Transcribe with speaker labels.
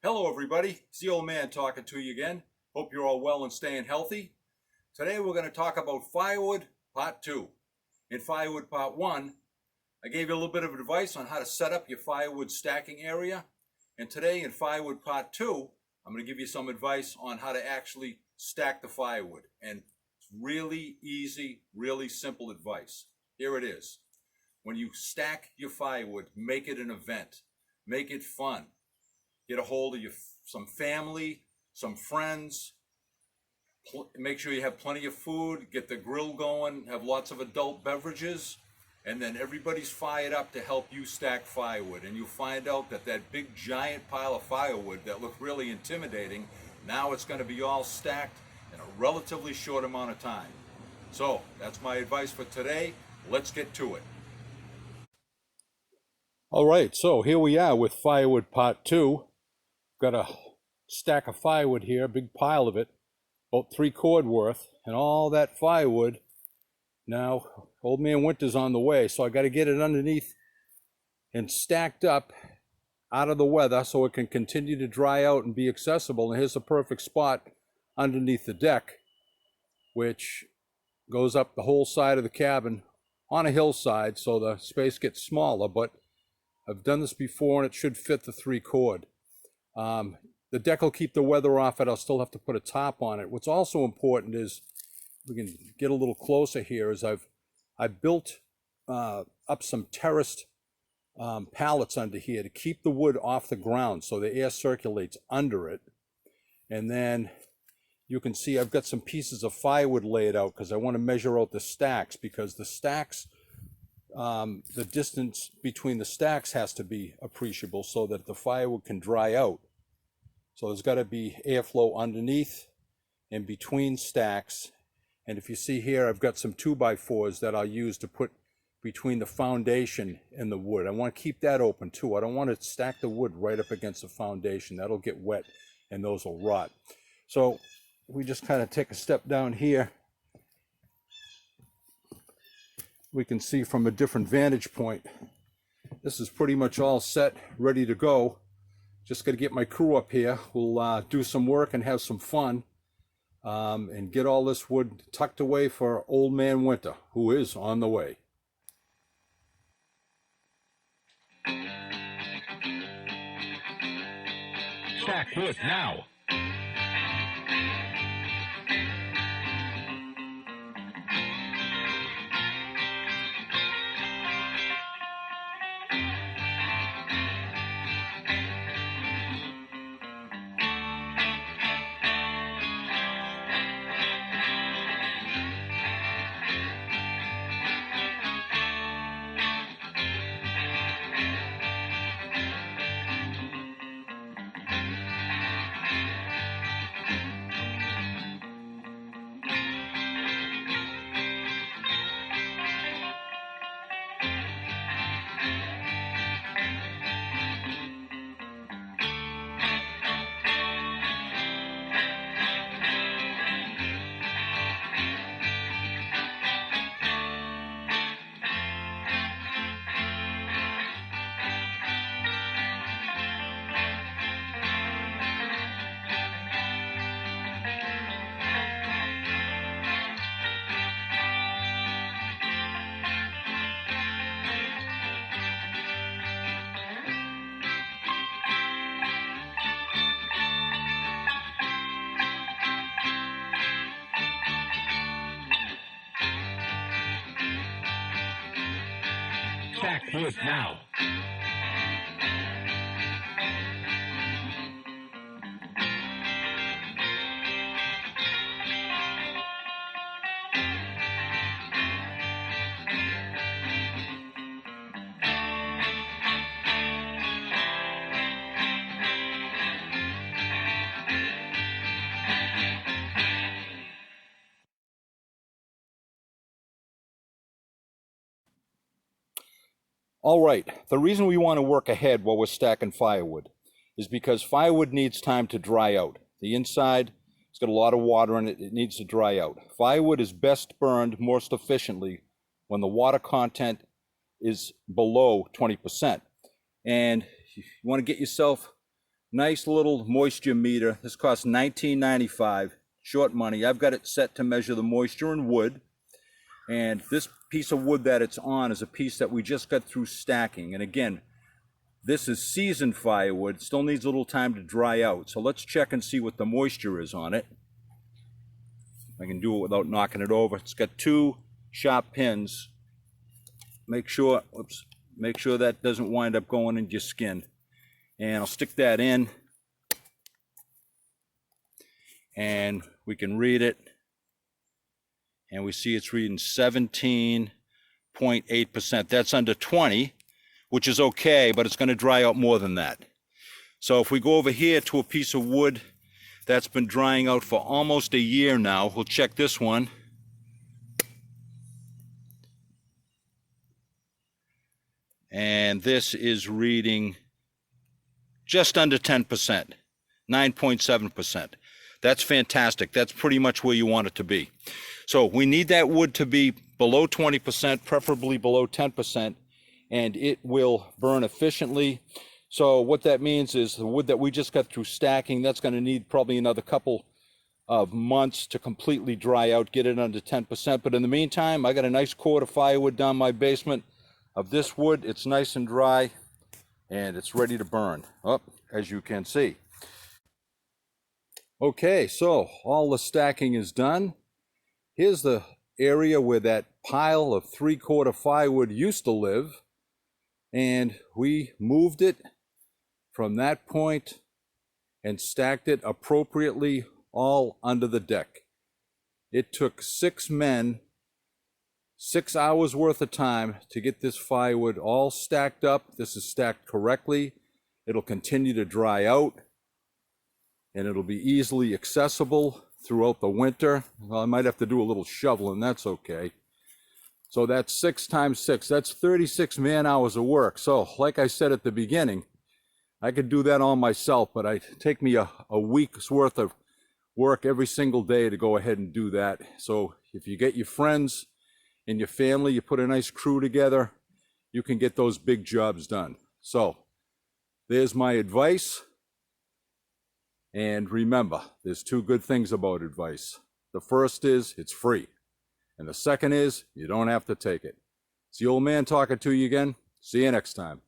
Speaker 1: Hello everybody, it's the old man talking to you again. Hope you're all well and staying healthy. Today we're going to talk about firewood part 2. In firewood part 1, I gave you a little bit of advice on how to set up your firewood stacking area. And today in firewood part 2, I'm going to give you some advice on how to actually stack the firewood. And it's really easy, really simple advice. Here it is. When you stack your firewood, make it an event. Make it fun. Get a hold of some family, some friends. Make sure you have plenty of food. Get the grill going. Have lots of adult beverages. And then everybody's fired up to help you stack firewood. And you'll find out that big giant pile of firewood that looked really intimidating, now it's going to be all stacked in a relatively short amount of time. So that's my advice for today. Let's get to it. All right, so here we are with firewood part 2. Got a stack of firewood here, a big pile of it, about 3 cord worth, and all that firewood. Now, Old Man Winter's on the way, so I got to get it underneath and stacked up out of the weather so it can continue to dry out and be accessible. And here's a perfect spot underneath the deck, which goes up the whole side of the cabin on a hillside, so the space gets smaller, but I've done this before and it should fit the 3 cord. The deck will keep the weather off it. I'll still have to put a top on it. What's also important is, we can get a little closer here, is I built up some terraced pallets under here to keep the wood off the ground so the air circulates under it. And then you can see I've got some pieces of firewood laid out because I want to measure out the stacks, because the stacks, the distance between the stacks has to be appreciable so that the firewood can dry out. So there's got to be airflow underneath and between stacks. And if you see here, I've got some 2x4s that I'll use to put between the foundation and the wood. I want to keep that open too. I don't want to stack the wood right up against the foundation. That'll get wet and those will rot. So we just kind of take a step down here. We can see from a different vantage point. This is pretty much all set, ready to go. Just got to get my crew up here. We'll do some work and have some fun and get all this wood tucked away for Old Man Winter, who is on the way.
Speaker 2: Stack wood now. Stack wood now.
Speaker 1: All right, the reason we want to work ahead while we're stacking firewood is because firewood needs time to dry out. The inside, it's got a lot of water in it, it needs to dry out. Firewood is best burned most efficiently when the water content is below 20%. And you want to get yourself Nice little moisture meter. This costs $19.95. Short money. I've got it set to measure the moisture in wood. And this piece of wood that it's on is a piece that we just got through stacking. And again, this is seasoned firewood. Still needs a little time to dry out. So let's check and see what the moisture is on it. I can do it without knocking it over. It's got 2 sharp pins. Make sure that doesn't wind up going into your skin. And I'll stick that in. And we can read it. And we see it's reading 17.8%. That's under 20, which is okay, but it's going to dry out more than that. So if we go over here to a piece of wood that's been drying out for almost a year now, we'll check this one. And this is reading just under 10%, 9.7%. That's fantastic. That's pretty much where you want it to be. So we need that wood to be below 20%, preferably below 10%, and it will burn efficiently. So what that means is the wood that we just got through stacking, that's going to need probably another couple of months to completely dry out, get it under 10%. But in the meantime, I got a nice cord of firewood down my basement of this wood. It's nice and dry, and it's ready to burn, as you can see. Okay, so all the stacking is done. Here's the area where that pile of 3/4 firewood used to live, and we moved it from that point and stacked it appropriately all under the deck. It took 6 men, 6 hours worth of time to get this firewood all stacked up. This is stacked correctly. It'll continue to dry out, and it'll be easily accessible throughout the winter. Well, I might have to do a little shoveling, that's okay. So that's 6 times 6, that's 36 man hours of work. So like I said at the beginning, I could do that all myself, but it take me a week's worth of work every single day to go ahead and do that. So if you get your friends and your family, you put a nice crew together, you can get those big jobs done. So there's my advice. And remember, there's 2 good things about advice. The first is it's free. And the second is you don't have to take it. It's the old man talking to you again. See you next time.